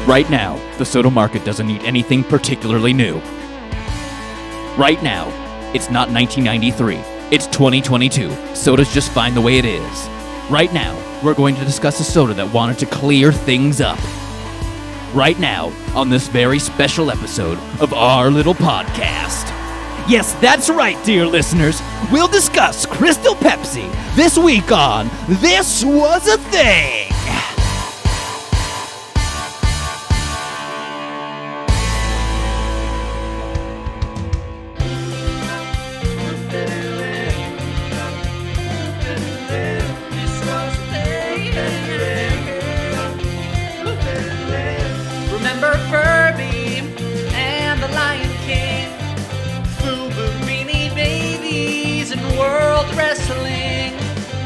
Right now, the soda market doesn't need anything particularly new. Right now, it's not 1993. It's 2022. Soda's just fine the way it is. Right now, we're going to discuss a soda that wanted to clear things up. Right now, on this very special episode of our little podcast. Yes, that's right, dear listeners. We'll discuss Crystal Pepsi this week on This Was a Thing.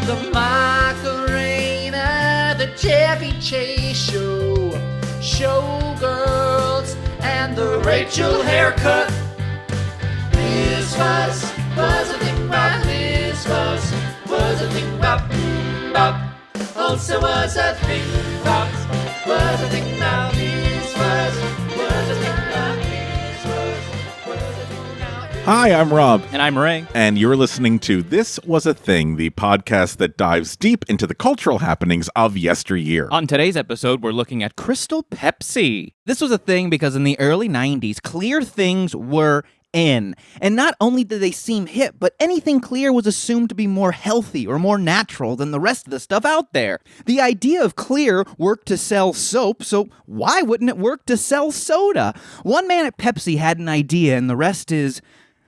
The Macarena, the Chevy Chase Show, Showgirls, and the Rachel haircut. This was a thing about, this was a thing about, also was a thing about, was a thing about, this was a thing about, this was a thing about. Hi, I'm Rob. And I'm Ray. And you're listening to This Was a Thing, the podcast that dives deep into the cultural happenings of yesteryear. On today's episode, we're looking at Crystal Pepsi. This was a thing because in the early 90s, clear things were in. And not only did they seem hip, but anything clear was assumed to be more healthy or more natural than the rest of the stuff out there. The idea of clear worked to sell soap, so why wouldn't it work to sell soda? One man at Pepsi had an idea, and the rest is,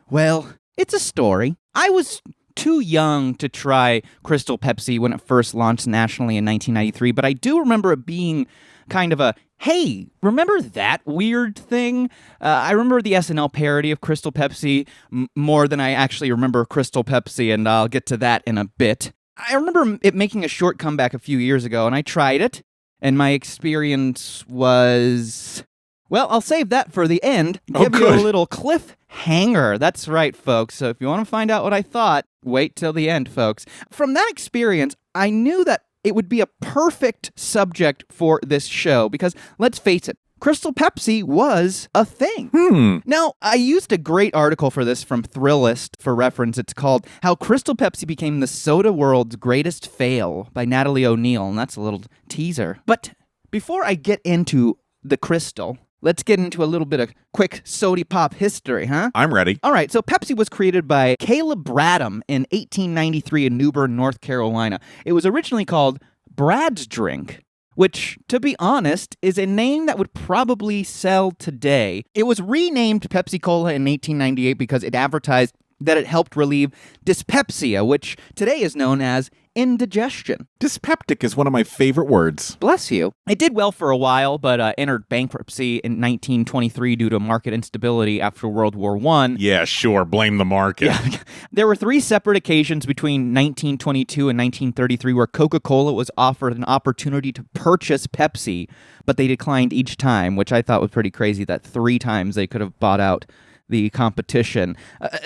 well, it's a story. I was too young to try Crystal Pepsi when it first launched nationally in 1993, but I do remember it being kind of a, hey, remember that weird thing? I remember the SNL parody of Crystal Pepsi more than I actually remember Crystal Pepsi, and I'll get to that in a bit. I remember it making a short comeback a few years ago, and I tried it, and my experience was... Well, I'll save that for the end. Give you a little cliffhanger. That's right, folks. So if you want to find out what I thought, wait till the end, folks. From that experience, I knew that it would be a perfect subject for this show because, let's face it, Crystal Pepsi was a thing. Now, I used a great article for this from Thrillist for reference. It's called How Crystal Pepsi Became the Soda World's Greatest Fail by Natalie O'Neill, and that's a little teaser. But before I get into the Crystal... let's get into a little bit of quick sody pop history, huh? I'm ready. All right, so Pepsi was created by Caleb Bradham in 1893 in New Bern, North Carolina. It was originally called Brad's Drink, which, to be honest, is a name that would probably sell today. It was renamed Pepsi Cola in 1898 because it advertised that it helped relieve dyspepsia, which today is known as indigestion. Dyspeptic is one of my favorite words. Bless you. It did well for a while, but entered bankruptcy in 1923 due to market instability after World War I. Yeah, sure. Blame the market. Yeah. There were 3 separate occasions between 1922 and 1933 where Coca Cola was offered an opportunity to purchase Pepsi, but they declined each time, which I thought was pretty crazy that 3 times they could have bought out the competition.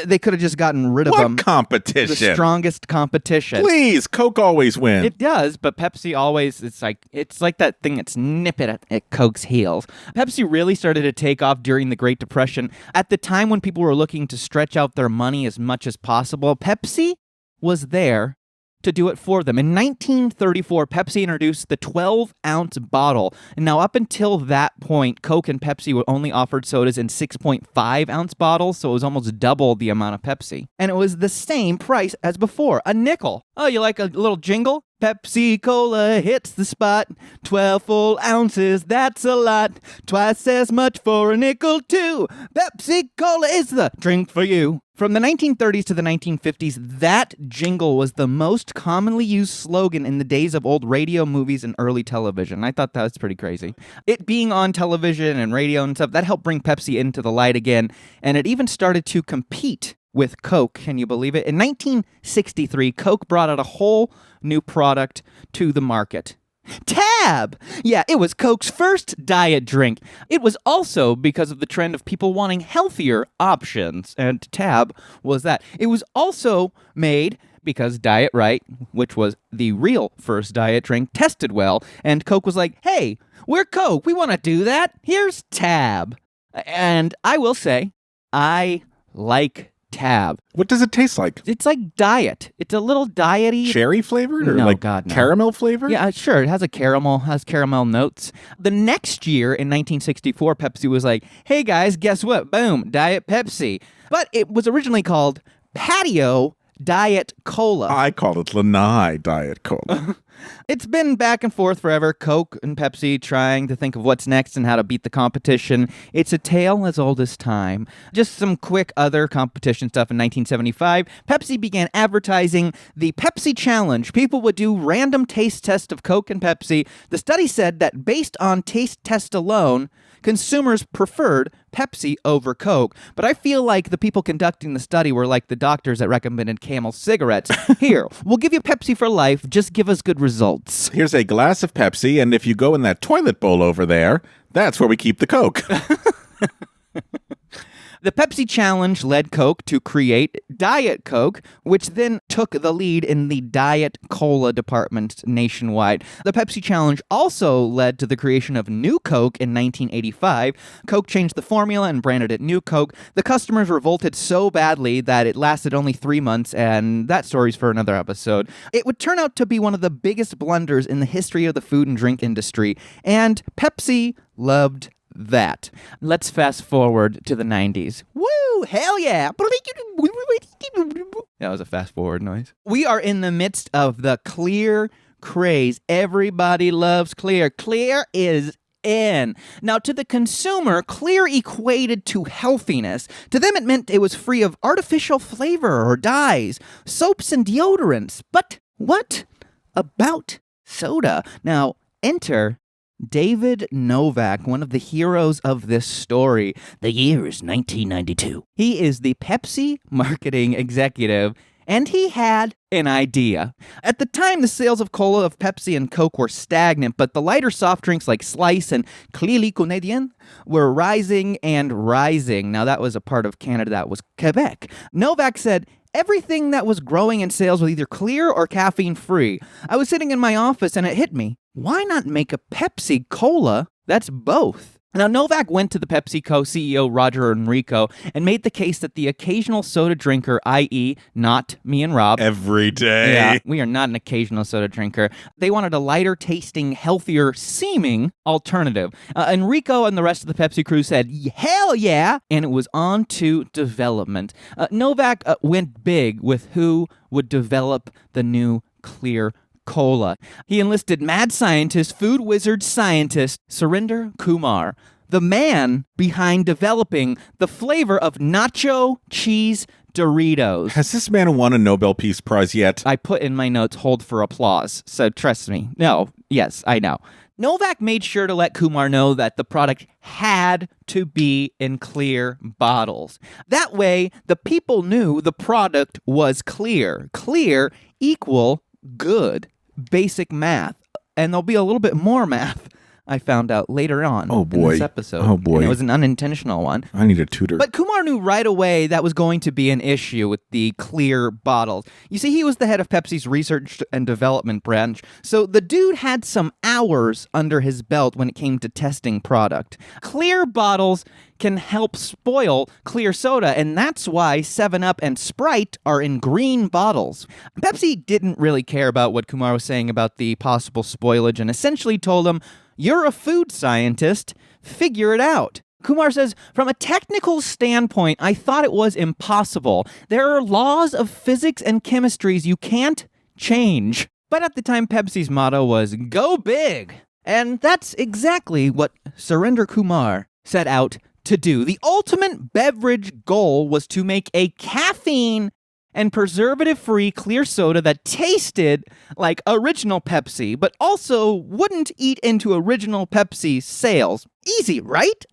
They could have just gotten rid of them. What competition? The strongest competition. Please, Coke always wins. It does, but Pepsi always, it's like that thing that's nipping at Coke's heels. Pepsi really started to take off during the Great Depression. At the time when people were looking to stretch out their money as much as possible, Pepsi was there to do it for them. In 1934, Pepsi introduced the 12-ounce bottle. And now up until that point, Coke and Pepsi were only offered sodas in 6.5-ounce bottles, so it was almost double the amount of Pepsi. And it was the same price as before, a nickel. Oh, you like a little jingle? Pepsi Cola hits the spot, 12 full ounces, that's a lot, twice as much for a nickel too. Pepsi Cola is the drink for you. From the 1930s to the 1950s, that jingle was the most commonly used slogan in the days of old radio, movies, and early television. I thought that was pretty crazy. It being on television and radio and stuff, that helped bring Pepsi into the light again, and it even started to compete with Coke. Can you believe it? In 1963, Coke brought out a whole new product to the market. Tab! Yeah, it was Coke's first diet drink. It was also because of the trend of people wanting healthier options, and Tab was that. It was also made because Diet Right, which was the real first diet drink, tested well, and Coke was like, hey, we're Coke, we want to do that, here's Tab. And I will say, I like Tab. What does it taste like? It's like diet. It's a little diety. Cherry flavored or No, like God, no. caramel flavored? Yeah, sure. It has caramel notes. The next year in 1964, Pepsi was like, hey guys, guess what? Boom, Diet Pepsi. But it was originally called Patio Diet Cola. I call it Lanai Diet Cola. It's been back and forth forever, Coke and Pepsi trying to think of what's next and how to beat the competition. It's a tale as old as time. Just some quick other competition stuff in 1975. Pepsi began advertising the Pepsi Challenge. People would do random taste tests of Coke and Pepsi. The study said that based on taste test alone, consumers preferred Pepsi over Coke, but I feel like the people conducting the study were like the doctors that recommended Camel cigarettes. Here, we'll give you Pepsi for life, just give us good results. Here's a glass of Pepsi, and if you go in that toilet bowl over there, that's where we keep the Coke. The Pepsi Challenge led Coke to create Diet Coke, which then took the lead in the Diet Cola department nationwide. The Pepsi Challenge also led to the creation of New Coke in 1985. Coke changed the formula and branded it New Coke. The customers revolted so badly that it lasted only 3 months, and that story's for another episode. It would turn out to be one of the biggest blunders in the history of the food and drink industry, and Pepsi loved that. Let's fast forward to the 90s. Woo! Hell yeah! That was a fast forward noise. We are in the midst of the clear craze. Everybody loves clear. Clear is in. Now, to the consumer, clear equated to healthiness. To them, it meant it was free of artificial flavor or dyes, soaps and deodorants. But what about soda? Now, enter David Novak, one of the heroes of this story. The year is 1992. He is the Pepsi marketing executive, and he had an idea. At the time, the sales of cola of Pepsi and Coke were stagnant, but the lighter soft drinks like Slice and Clearly Canadien were rising and rising. Now, that was a part of Canada that was Quebec. Novak said, everything that was growing in sales was either clear or caffeine-free. I was sitting in my office and it hit me. Why not make a Pepsi Cola that's both? Now, Novak went to the PepsiCo CEO Roger Enrico and made the case that the occasional soda drinker, i.e. not me and Rob. Every day. Yeah, we are not an occasional soda drinker. They wanted a lighter tasting, healthier seeming alternative. Enrico and the rest of the Pepsi crew said, hell yeah, and it was on to development. Novak went big with who would develop the new clear Cola. He enlisted mad scientist, food wizard scientist, Surinder Kumar, the man behind developing the flavor of nacho cheese Doritos. Has this man won a Nobel Peace Prize yet? I put in my notes, hold for applause, so trust me. No, yes, I know. Novak made sure to let Kumar know that the product had to be in clear bottles. That way, the people knew the product was clear. Clear equal good. Basic math. And there'll be a little bit more math, I found out later on in this episode. Oh, boy. And it was an unintentional one. I need a tutor. But Kumar knew right away that was going to be an issue with the clear bottles. You see, he was the head of Pepsi's research and development branch, so the dude had some hours under his belt when it came to testing product. Clear bottles can help spoil clear soda, and that's why 7-Up and Sprite are in green bottles. Pepsi didn't really care about what Kumar was saying about the possible spoilage and essentially told him, you're a food scientist, figure it out. Kumar says, from a technical standpoint, I thought it was impossible. There are laws of physics and chemistries you can't change. But at the time, Pepsi's motto was, go big. And that's exactly what Surinder Kumar set out to do. The ultimate beverage goal was to make a caffeine and preservative-free clear soda that tasted like original Pepsi, but also wouldn't eat into original Pepsi sales. Easy, right?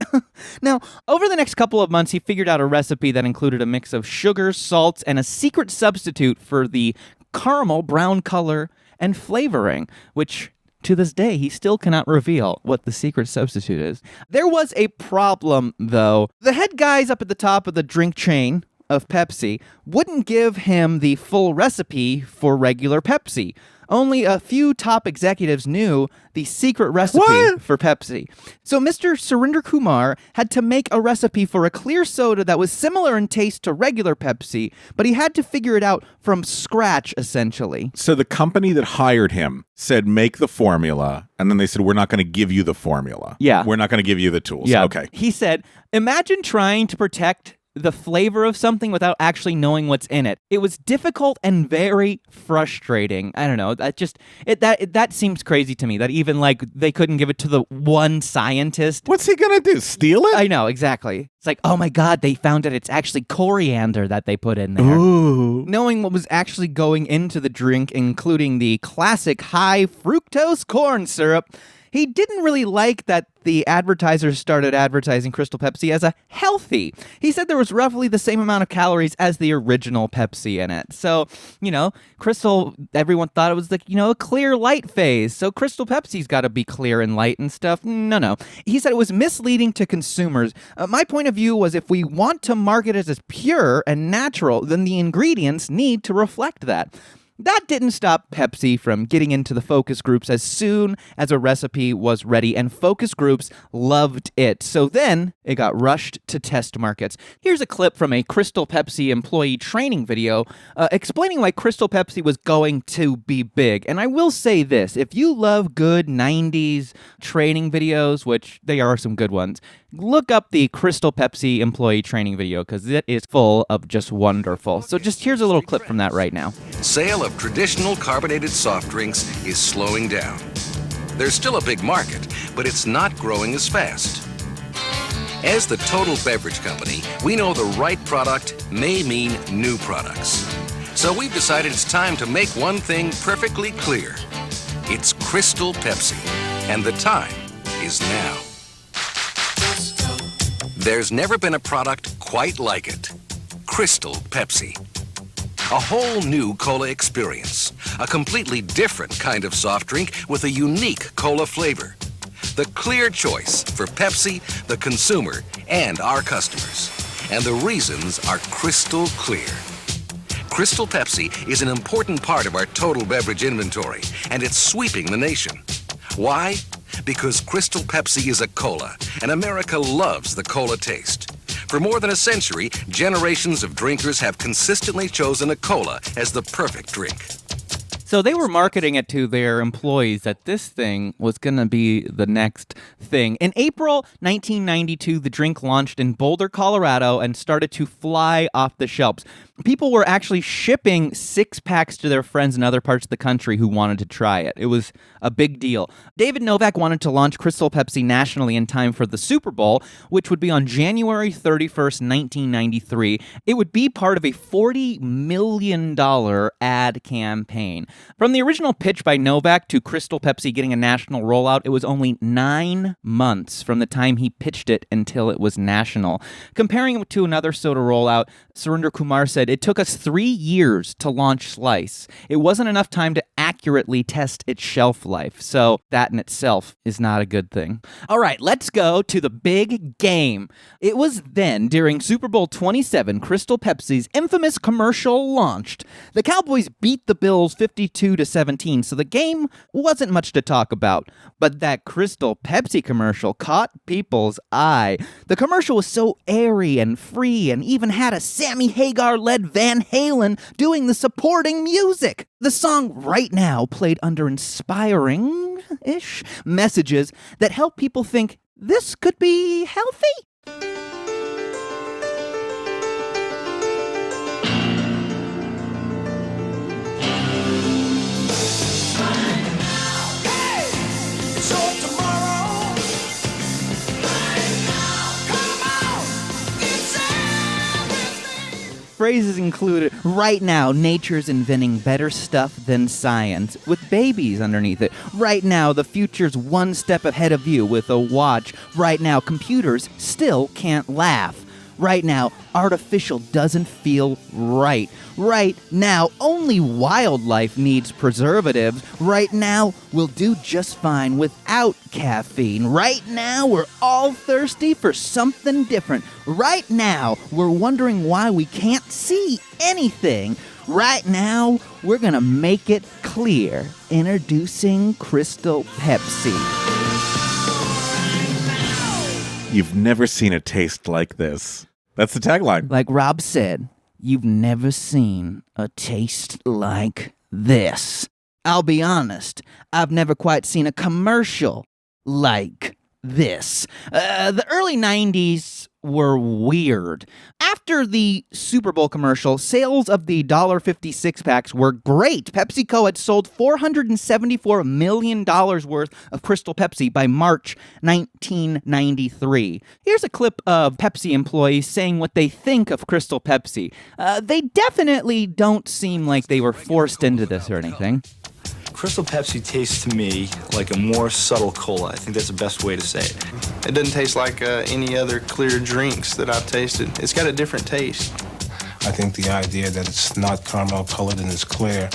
Now, over the next couple of months, he figured out a recipe that included a mix of sugars, salts, and a secret substitute for the caramel brown color and flavoring, which to this day, he still cannot reveal what the secret substitute is. There was a problem, though. The head guys up at the top of the drink chain of Pepsi wouldn't give him the full recipe for regular Pepsi. Only a few top executives knew the secret recipe for Pepsi. So Mr. Surinder Kumar had to make a recipe for a clear soda that was similar in taste to regular Pepsi, but he had to figure it out from scratch, essentially. So the company that hired him said, make the formula, and then they said, we're not going to give you the formula. Yeah. We're not going to give you the tools. Yeah. Okay. He said, imagine trying to protect the flavor of something without actually knowing what's in it. It was difficult and very frustrating. I don't know. That seems crazy to me, that even like they couldn't give it to the one scientist. What's he going to do? Steal it? I know, exactly. It's like, oh my God, they found that it's actually coriander that they put in there. Ooh. Knowing what was actually going into the drink, including the classic high fructose corn syrup, he didn't really like that the advertisers started advertising Crystal Pepsi as a healthy. He said there was roughly the same amount of calories as the original Pepsi in it. So, Crystal, everyone thought it was like, a clear light phase. So Crystal Pepsi's got to be clear and light and stuff. No. He said it was misleading to consumers. My point of view was if we want to market it as pure and natural, then the ingredients need to reflect that. That didn't stop Pepsi from getting into the focus groups as soon as a recipe was ready, and focus groups loved it. So then it got rushed to test markets. Here's a clip from a Crystal Pepsi employee training video explaining why Crystal Pepsi was going to be big. And I will say this, if you love good 90s training videos, which they are some good ones, look up the Crystal Pepsi employee training video because it is full of just wonderful. So just here's a little clip from that right now. Sale of traditional carbonated soft drinks is slowing down. There's still a big market, but it's not growing as fast. As the total beverage company, we know the right product may mean new products. So we've decided it's time to make one thing perfectly clear. It's Crystal Pepsi, and the time is now. There's never been a product quite like it. Crystal Pepsi. A whole new cola experience. A completely different kind of soft drink with a unique cola flavor. The clear choice for Pepsi, the consumer, and our customers. And the reasons are crystal clear. Crystal Pepsi is an important part of our total beverage inventory, and it's sweeping the nation. Why? Because Crystal Pepsi is a cola, and America loves the cola taste. For more than a century, generations of drinkers have consistently chosen a cola as the perfect drink. So they were marketing it to their employees that this thing was going to be the next thing. In April 1992, the drink launched in Boulder, Colorado, and started to fly off the shelves. People were actually shipping 6-packs to their friends in other parts of the country who wanted to try it. It was a big deal. David Novak wanted to launch Crystal Pepsi nationally in time for the Super Bowl, which would be on January 31st, 1993. It would be part of a $40 million ad campaign. From the original pitch by Novak to Crystal Pepsi getting a national rollout, it was only 9 months from the time he pitched it until it was national. Comparing it to another soda rollout, Surinder Kumar said, it took us 3 years to launch Slice. It wasn't enough time to accurately test its shelf life, so that in itself is not a good thing. All right, let's go to the big game. It was then, during Super Bowl 27, Crystal Pepsi's infamous commercial launched. The Cowboys beat the Bills 52-17, so the game wasn't much to talk about. But that Crystal Pepsi commercial caught people's eye. The commercial was so airy and free and even had a Sammy Haggar-led Van Halen doing the supporting music. The song Right Now played under inspiring-ish messages that help people think this could be healthy. Phrases included, right now, nature's inventing better stuff than science, with babies underneath it. Right now, the future's one step ahead of you with a watch. Right now, computers still can't laugh. Right now, artificial doesn't feel right. Right now, only wildlife needs preservatives. Right now, we'll do just fine without caffeine. Right now, we're all thirsty for something different. Right now, we're wondering why we can't see anything. Right now, we're gonna make it clear. Introducing Crystal Pepsi. You've never seen a taste like this. That's the tagline. Like Rob said, you've never seen a taste like this. I'll be honest, I've never quite seen a commercial like this. The early 90s were weird. After the Super Bowl commercial, sales of the $1.50 six-packs were great. PepsiCo had sold $474 million worth of Crystal Pepsi by March 1993. Here's a clip of Pepsi employees saying what they think of Crystal Pepsi. They definitely don't seem like they were forced into this or anything. Crystal Pepsi tastes to me like a more subtle cola. I think that's the best way to say it. It doesn't taste like any other clear drinks that I've tasted. It's got a different taste. I think the idea that it's not caramel colored and it's clear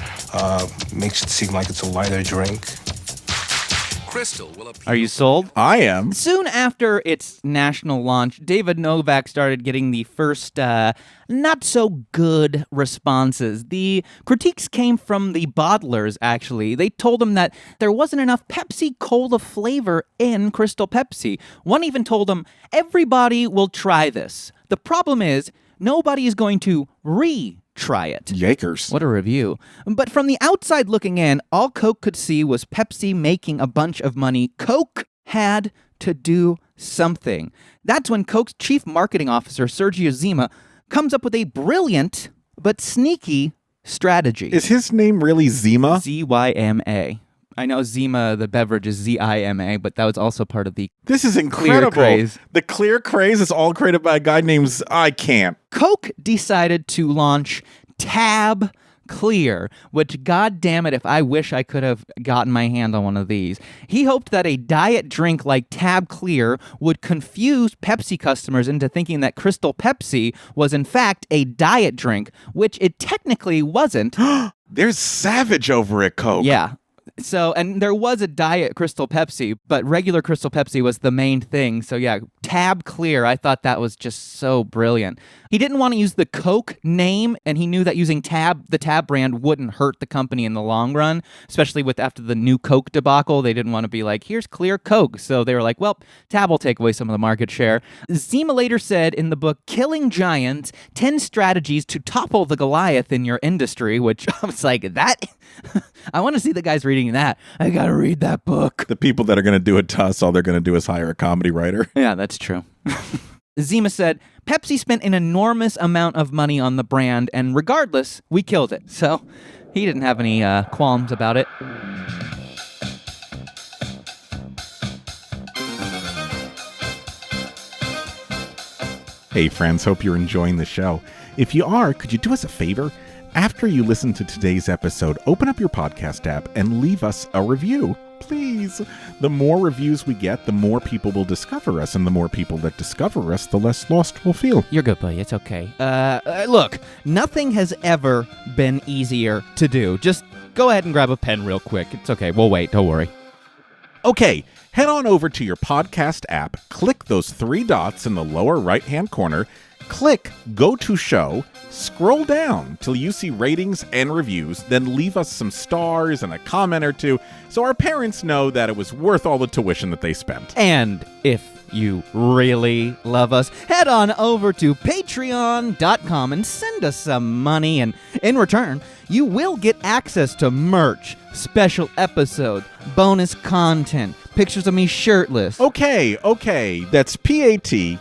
makes it seem like it's a lighter drink. Crystal will appeal. Are you sold? I am. Soon after its national launch, David Novak started getting the first not-so-good responses. The critiques came from the bottlers, actually. They told him that there wasn't enough Pepsi Cola flavor in Crystal Pepsi. One even told him, everybody will try this. The problem is, nobody is going to try it. Yakers. What a review. But from the outside looking in, all Coke could see was Pepsi making a bunch of money. Coke had to do something. That's when Coke's chief marketing officer, Sergio Zima, comes up with a brilliant but sneaky strategy. Is his name really Zima? Z-Y-M-A. I know Zima, the beverage, is Z-I-M-A, but that was also part of the This is incredible. Craze. The Clear Craze is all created by a guy named I can't. Coke decided to launch Tab Clear, which, god damn it, if I wish I could have gotten my hand on one of these. He hoped that a diet drink like Tab Clear would confuse Pepsi customers into thinking that Crystal Pepsi was in fact a diet drink, which it technically wasn't. There's Savage over at Coke. Yeah. So, and there was a diet Crystal Pepsi, but regular Crystal Pepsi was the main thing. So yeah, Tab Clear, I thought that was just so brilliant. He didn't want to use the Coke name, and he knew that using the Tab brand wouldn't hurt the company in the long run, especially with after the new Coke debacle. They didn't want to be like, here's Clear Coke. So they were like, well, Tab will take away some of the market share. Zima later said in the book, Killing Giants, 10 Strategies to Topple the Goliath in Your Industry, which I was like, that... I want to see the guys reading that. I gotta read that book. The people that are going to do it to us, all they're going to do is hire a comedy writer. Yeah, that's true. Zima said, Pepsi spent an enormous amount of money on the brand, and regardless, we killed it. So he didn't have any qualms about it. Hey friends, hope you're enjoying the show. If you are, could you do us a favor? After you listen to today's episode, open up your podcast app and leave us a review. Please. The more reviews we get, the more people will discover us, and the more people that discover us, the less lost we'll feel. You're good, buddy. It's okay. Look, nothing has ever been easier to do. Just go ahead and grab a pen real quick. It's okay. We'll wait. Don't worry. Okay, head on over to your podcast app, click those 3 dots in the lower right-hand corner, click Go to Show, scroll down till you see ratings and reviews, then leave us some stars and a comment or two so our parents know that it was worth all the tuition that they spent. And if you really love us, head on over to patreon.com and send us some money, and in return, you will get access to merch, special episodes, bonus content, pictures of me shirtless. Okay, that's patreon.com.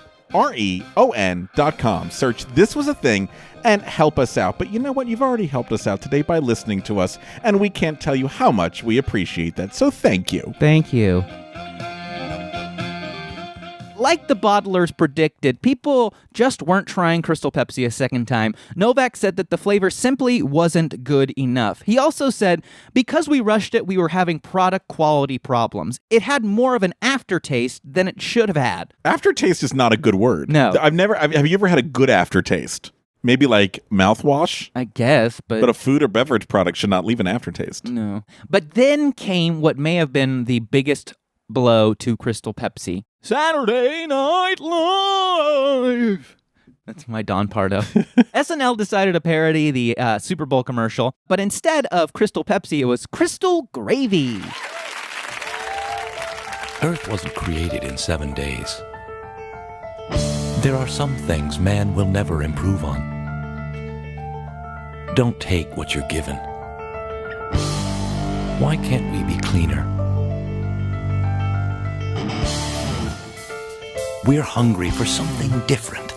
Search This Was a Thing and help us out. But you know what? You've already helped us out today by listening to us, and we can't tell you how much we appreciate that. So thank you. Thank you. like the bottlers predicted, people just weren't trying Crystal Pepsi a second time. Novak said that the flavor simply wasn't good enough. He also said, because we rushed it, we were having product quality problems. It had more of an aftertaste than it should have had. Aftertaste is not a good word. No. Have you ever had a good aftertaste? Maybe like mouthwash? I guess, but a food or beverage product should not leave an aftertaste. no. But then came what may have been the biggest blow to Crystal Pepsi. Saturday Night Live. That's my Don Pardo. SNL decided to parody the Super Bowl commercial, but instead of Crystal Pepsi, it was Crystal Gravy. Earth wasn't created in 7 days. There are some things man will never improve on. Don't take what you're given. Why can't we be cleaner? We're hungry for something different.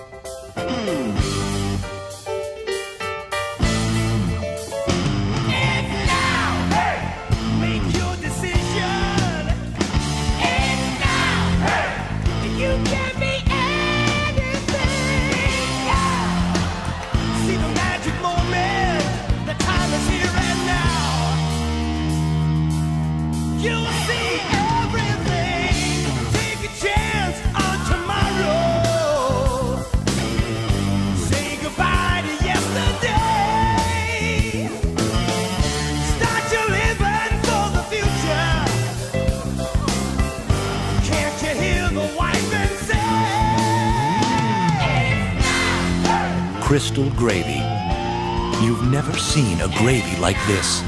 Crystal Gravy. You've never seen a gravy like this.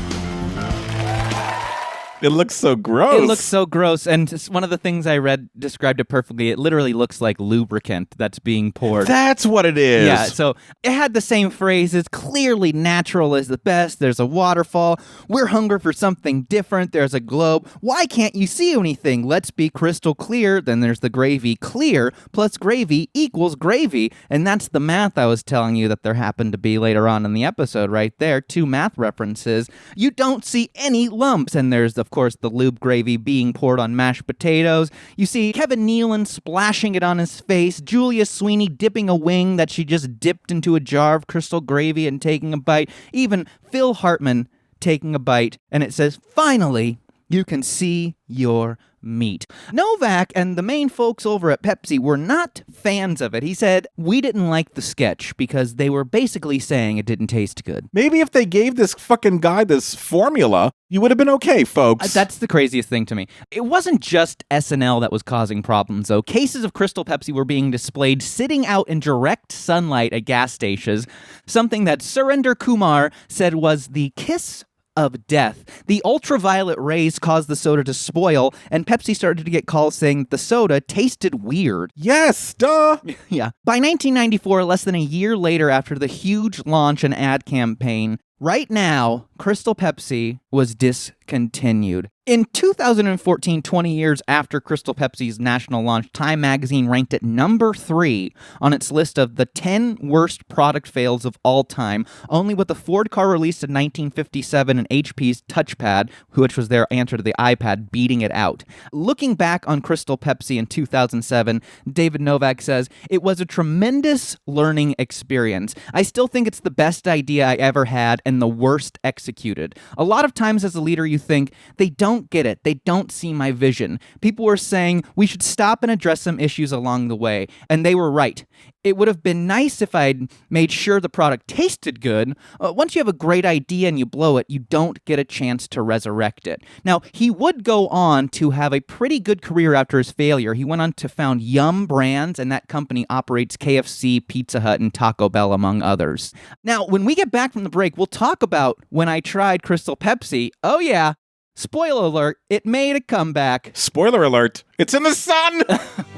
It looks so gross. It looks so gross, and it's one of the things I read described it perfectly. It literally looks like lubricant that's being poured. That's what it is. Yeah, so it had the same phrases. Clearly natural is the best. There's a waterfall. We're hungry for something different. There's a globe. Why can't you see anything? Let's be crystal clear. Then there's the gravy. Clear plus gravy equals gravy. And that's the math I was telling you that there happened to be later on in the episode right there. 2 math references. You don't see any lumps. And there's, of course, the lube gravy being poured on mashed potatoes. You see Kevin Nealon splashing it on his face, Julia Sweeney dipping a wing that she just dipped into a jar of crystal gravy and taking a bite, even Phil Hartman taking a bite, and it says, finally, you can see your meat. Novak and the main folks over at Pepsi were not fans of it. He said, we didn't like the sketch because they were basically saying it didn't taste good. Maybe if they gave this fucking guy this formula, you would have been okay, folks. That's the craziest thing to me. It wasn't just SNL that was causing problems, though. Cases of Crystal Pepsi were being displayed sitting out in direct sunlight at gas stations, something that Surinder Kumar said was the kiss of death. The ultraviolet rays caused the soda to spoil, and Pepsi started to get calls saying that the soda tasted weird. Yes, duh. Yeah. By 1994, less than a year later after the huge launch and ad campaign, right now, Crystal Pepsi was discontinued. In 2014, 20 years after Crystal Pepsi's national launch, Time magazine ranked it number 3 on its list of the 10 worst product fails of all time, only with the Ford car released in 1957 and HP's touchpad, which was their answer to the iPad, beating it out. Looking back on Crystal Pepsi in 2007, David Novak says, it was a tremendous learning experience. I still think it's the best idea I ever had and the worst executed. A lot of times as a leader, you think, they don't get it. They don't see my vision. People were saying we should stop and address some issues along the way, and they were right. It would have been nice if I'd made sure the product tasted good. Once you have a great idea and you blow it, you don't get a chance to resurrect it. Now, he would go on to have a pretty good career after his failure. He went on to found Yum Brands, and that company operates KFC, Pizza Hut, and Taco Bell, among others. Now, when we get back from the break, we'll talk about when I tried Crystal Pepsi. Oh, yeah. Spoiler alert, it made a comeback. Spoiler alert, it's in the sun!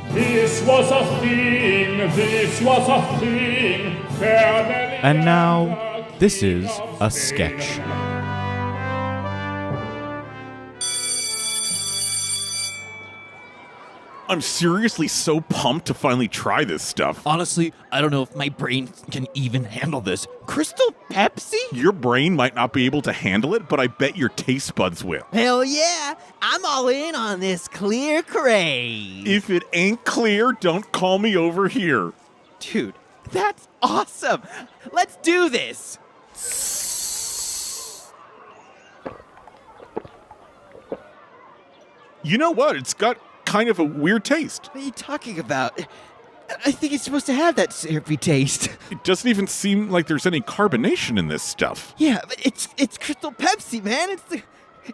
This was a thing, this was a thing. And now, this is a sketch. I'm seriously so pumped to finally try this stuff. Honestly, I don't know if my brain can even handle this. Crystal Pepsi? Your brain might not be able to handle it, but I bet your taste buds will. Hell yeah! I'm all in on this clear Craze. If it ain't clear, don't call me over here. Dude, that's awesome. Let's do this. You know what? It's got kind of a weird taste. What are you talking about? I think it's supposed to have that syrupy taste. It doesn't even seem like there's any carbonation in this stuff. Yeah, but it's Crystal Pepsi, man.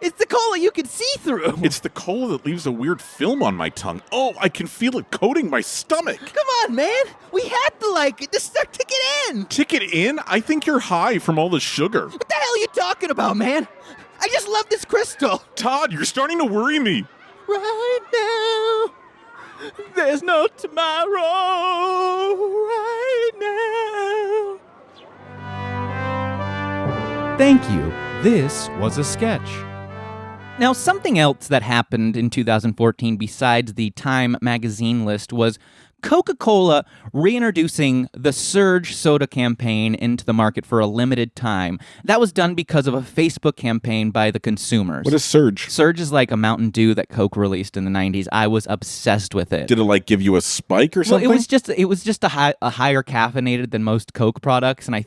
It's the cola you can see through. It's the cola that leaves a weird film on my tongue. Oh, I can feel it coating my stomach. Come on, man. We had to like it. Just start ticket in. Ticket in? I think you're high from all the sugar. What the hell are you talking about, man? I just love this crystal. Todd, you're starting to worry me. Right now, there's no tomorrow. Right now. Thank you. This was a sketch. Now, something else that happened in 2014 besides the Time magazine list was Coca Cola reintroducing the Surge soda campaign into the market for a limited time. That was done because of a Facebook campaign by the consumers. What is Surge? Surge is like a Mountain Dew that Coke released in the 90s. I was obsessed with it. Did it like give you a spike or something? Well, it was just a higher caffeinated than most Coke products, and I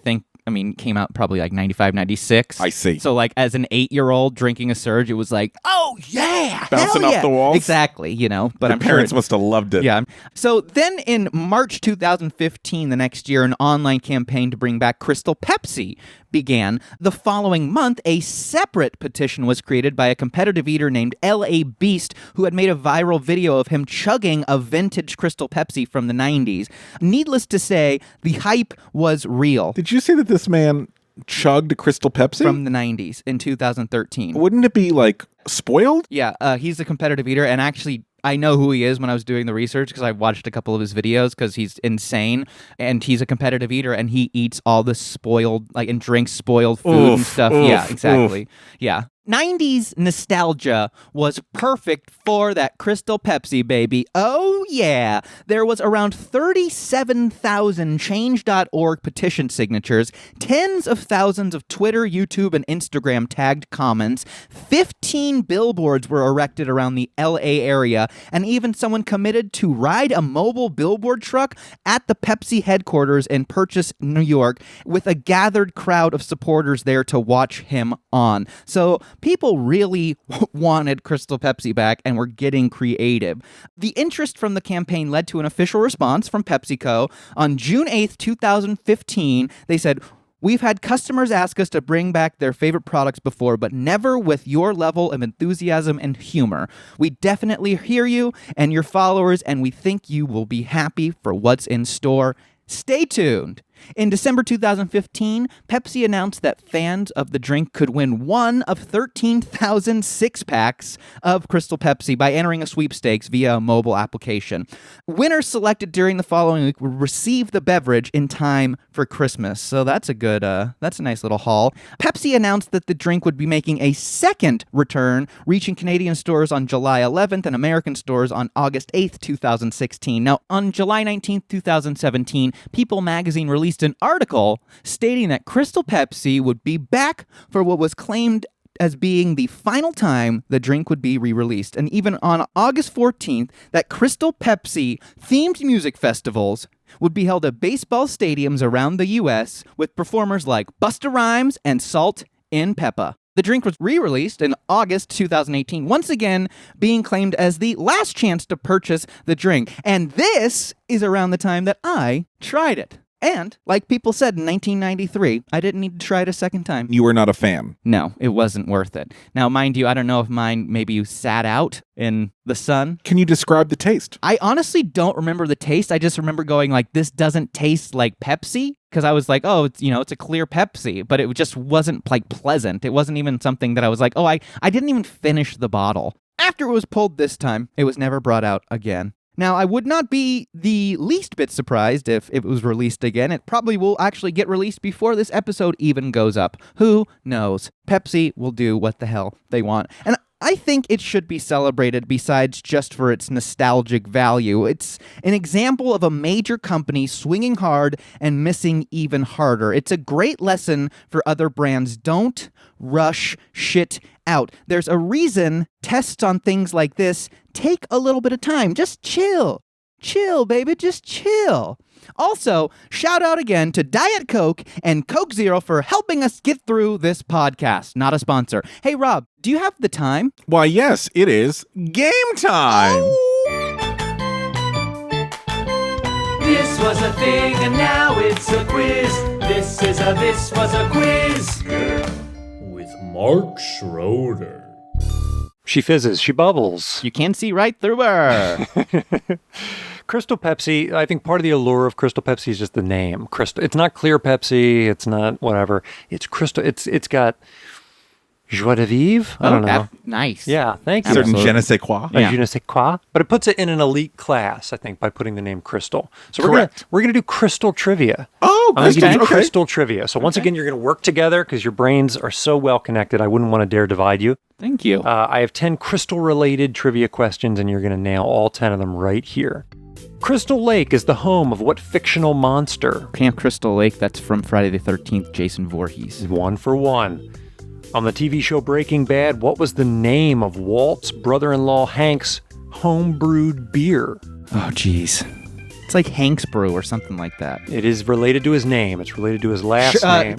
mean, came out probably like 95, 96. I see. So like as an 8-year-old drinking a Surge, it was like, oh yeah, bouncing hell off yeah. the walls? Exactly, but Your parents must have loved it. Yeah. So then in March 2015, the next year, an online campaign to bring back Crystal Pepsi began. The following month, a separate petition was created by a competitive eater named L.A. Beast, who had made a viral video of him chugging a vintage Crystal Pepsi from the 90s. Needless to say, the hype was real. Did you say that this man chugged Crystal Pepsi? From the 90s in 2013. Wouldn't it be like spoiled? Yeah, he's a competitive eater, and actually I know who he is when I was doing the research because I watched a couple of his videos because he's insane, and he's a competitive eater, and he eats all the spoiled, like, and drinks spoiled food and stuff. Yeah, exactly. Yeah. 90s nostalgia was perfect for that Crystal Pepsi, baby. Oh, yeah. There was around 37,000 Change.org petition signatures, tens of thousands of Twitter, YouTube, and Instagram tagged comments, 15 billboards were erected around the LA area, and even someone committed to ride a mobile billboard truck at the Pepsi headquarters in Purchase, New York, with a gathered crowd of supporters there to watch him on. So people really wanted Crystal Pepsi back and were getting creative. The interest from the campaign led to an official response from PepsiCo. On June 8th, 2015, they said, "We've had customers ask us to bring back their favorite products before, but never with your level of enthusiasm and humor. We definitely hear you and your followers, and we think you will be happy for what's in store. Stay tuned." In December 2015, Pepsi announced that fans of the drink could win one of 13,000 six-packs of Crystal Pepsi by entering a sweepstakes via a mobile application. Winners selected during the following week would receive the beverage in time for Christmas. So that's a nice little haul. Pepsi announced that the drink would be making a second return, reaching Canadian stores on July 11th and American stores on August 8th, 2016. Now, on July 19th, 2017, People magazine released an article stating that Crystal Pepsi would be back for what was claimed as being the final time the drink would be re-released. And even on August 14th, that Crystal Pepsi themed music festivals would be held at baseball stadiums around the U.S. with performers like Busta Rhymes and Salt in Peppa. The drink was re-released in August 2018, once again being claimed as the last chance to purchase the drink. And this is around the time that I tried it. And, like people said in 1993, I didn't need to try it a second time. You were not a fan. No, it wasn't worth it. Now, mind you, I don't know if mine maybe sat out in the sun. Can you describe the taste? I honestly don't remember the taste. I just remember going like, this doesn't taste like Pepsi. Because I was like, oh, it's a clear Pepsi. But it just wasn't like pleasant. It wasn't even something that I was like, oh, I didn't even finish the bottle. After it was pulled this time, it was never brought out again. Now, I would not be the least bit surprised if it was released again. It probably will actually get released before this episode even goes up. Who knows? Pepsi will do what the hell they want. And I think it should be celebrated besides just for its nostalgic value. It's an example of a major company swinging hard and missing even harder. It's a great lesson for other brands. Don't rush shit out. There's a reason tests on things like this take a little bit of time. Just chill. Chill, baby. Just chill. Also, shout out again to Diet Coke and Coke Zero for helping us get through this podcast. Not a sponsor. Hey, Rob, do you have the time? Why, yes, it is game time. This was a thing and now it's a quiz. This was a quiz. With Mark Schroeder. She fizzes. She bubbles. You can see right through her. Crystal Pepsi, I think part of the allure of Crystal Pepsi is just the name. Crystal. It's not clear Pepsi. It's not whatever. It's Crystal. It's got joie de vivre. I don't know. Nice. Yeah, thank you. Certain je ne sais quoi. Yeah. Je ne sais quoi. But it puts it in an elite class, I think, by putting the name Crystal. So Correct. we're gonna do Crystal Trivia. Oh, I'm gonna do okay. Crystal Trivia. So once again, you're going to work together because your brains are so well connected. I wouldn't want to dare divide you. Thank you. I have 10 crystal-related trivia questions, and you're going to nail all 10 of them right here. Crystal Lake is the home of what fictional monster? Camp Crystal Lake, that's from Friday the 13th, Jason Voorhees. 1 for 1. On the TV show Breaking Bad, what was the name of Walt's brother-in-law Hank's home-brewed beer? Oh, jeez. It's like Hank's Brew or something like that. It is related to his name. It's related to his last name.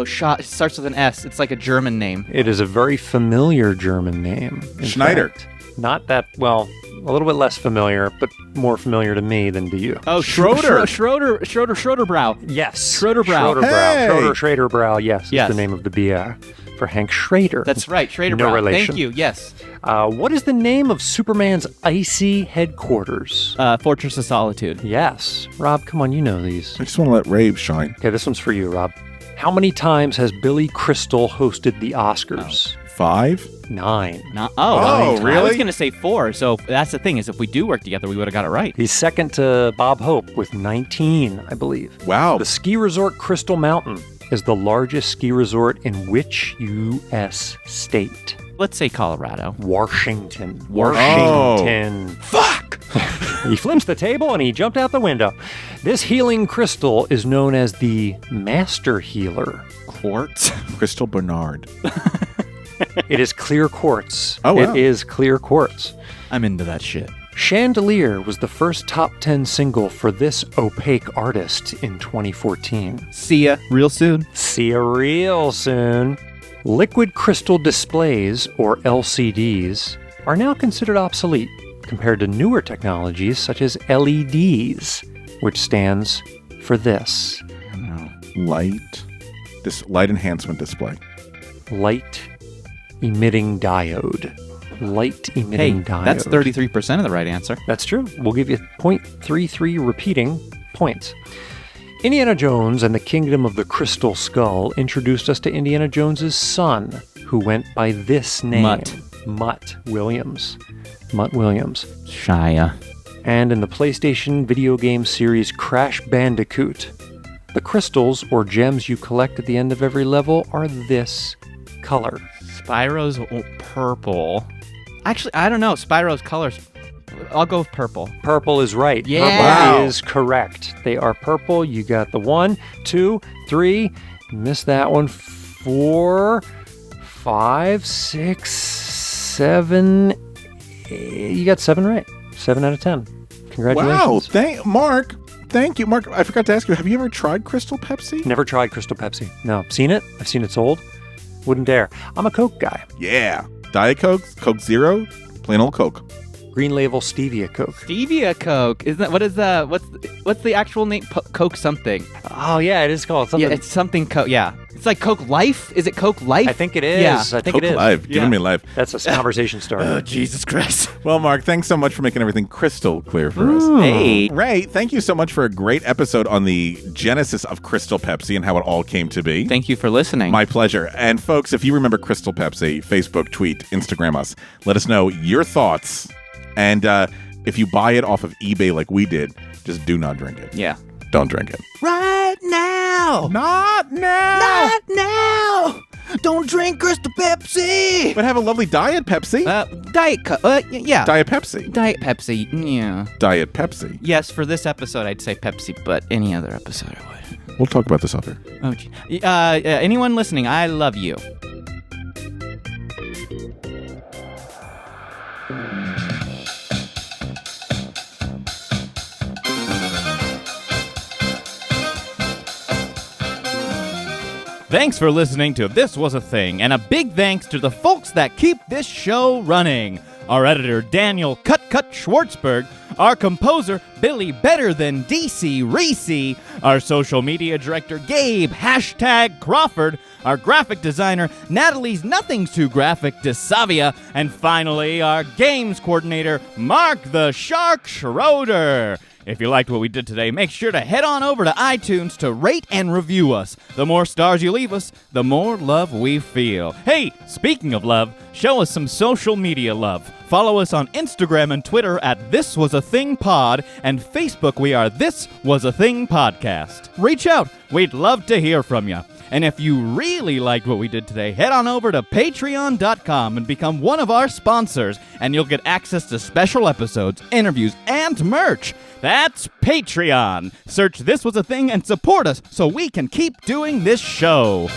Shot. It starts with an S. It's like a German name. It is a very familiar German name. in Schneider. fact. Not that, well, a little bit less familiar, but more familiar to me than to you. Oh, Schroeder. Schroederbrow. Yes. Schroederbrow. Hey! Schroederbrow, yes, Yes. is the name of the beer for Hank Schrader. That's right, Schroederbrow. No relation. Thank you, yes. What is the name of Superman's icy headquarters? Fortress of Solitude. Yes. Rob, come on, you know these. I just want to let Rave shine. Okay, this one's for you, Rob. How many times has Billy Crystal hosted the Oscars? 5? 9. Oh, really? I was going to say 4, so that's the thing, is if we do work together, we would have got it right. He's second to Bob Hope with 19, I believe. Wow. The ski resort Crystal Mountain is the largest ski resort in which U.S. state? Let's say Colorado. Washington. Oh. Fuck! He flips the table and he jumped out the window. This healing crystal is known as the Master Healer. Quartz? Crystal Bernard. It is clear quartz. Oh, wow. It is clear quartz. I'm into that shit. Chandelier was the first top 10 single for this opaque artist in 2014. See ya real soon. See you real soon. Liquid crystal displays, or LCDs, are now considered obsolete compared to newer technologies such as LEDs, which stands for this. I don't know. Light enhancement display. Light emitting diode. Light emitting diode. That's 33% of the right answer. That's true. We'll give you 0.33 repeating points. Indiana Jones and the Kingdom of the Crystal Skull introduced us to Indiana Jones's son, who went by this name. Mutt Williams. Mutt Williams. Shia. And in the PlayStation video game series Crash Bandicoot, the crystals or gems you collect at the end of every level are this color. Spyro's purple. Actually, I don't know. Spyro's colors. I'll go with purple. Purple is right. Yeah. Purple Wow. is correct. They are purple. You got the 1, 2, 3. Missed that one. 4, 5, 6, 7. 8. You got 7 right. 7 out of 10. Congratulations. Wow. Mark. Thank you. Mark, I forgot to ask you, have you ever tried Crystal Pepsi? Never tried Crystal Pepsi. No. Seen it. I've seen it sold. Wouldn't dare. I'm a Coke guy. Yeah. Diet Coke, Coke Zero, plain old Coke. Green Label Stevia Coke. Stevia Coke. Isn't that, what is that? What's the actual name? Coke something. Oh, yeah. It is called something. Yeah, it's something Coke. Yeah. It's like Coke Life. Is it Coke Life? I think it is. Yeah. I think Coke it is. Live. Giving me life. That's a conversation starter. Oh, Jesus Christ. Well, Mark, thanks so much for making everything crystal clear for us. Hey. Ray, thank you so much for a great episode on the genesis of Crystal Pepsi and how it all came to be. Thank you for listening. My pleasure. And folks, if you remember Crystal Pepsi, Facebook, tweet, Instagram us. Let us know your thoughts. And if you buy it off of eBay like we did, just do not drink it. Yeah. Don't drink it. Right now. Not now. Not now. Don't drink Crystal Pepsi! But have a lovely Diet Pepsi. Yeah. Diet Pepsi. Diet Pepsi, yeah. Diet Pepsi. Yes, for this episode, I'd say Pepsi, but any other episode, I would. We'll talk about this other. Oh, gee. Anyone listening, I love you. Thanks for listening to This Was a Thing, and a big thanks to the folks that keep this show running. Our editor, Daniel Cut Schwartzberg, our composer, Billy Better Than DC Reese, our social media director, Gabe #Crawford, our graphic designer, Natalie's Nothing's Too Graphic DeSavia, and finally, our games coordinator, Mark the Shark Schroeder. If you liked what we did today, make sure to head on over to iTunes to rate and review us. The more stars you leave us, the more love we feel. Hey, speaking of love, show us some social media love. Follow us on Instagram and Twitter at This Was a Thing Pod, and Facebook we are This Was a Thing Podcast. Reach out. We'd love to hear from you. And if you really liked what we did today, head on over to patreon.com and become one of our sponsors, and you'll get access to special episodes, interviews, and merch. That's Patreon. Search This Was a Thing and support us so we can keep doing this show.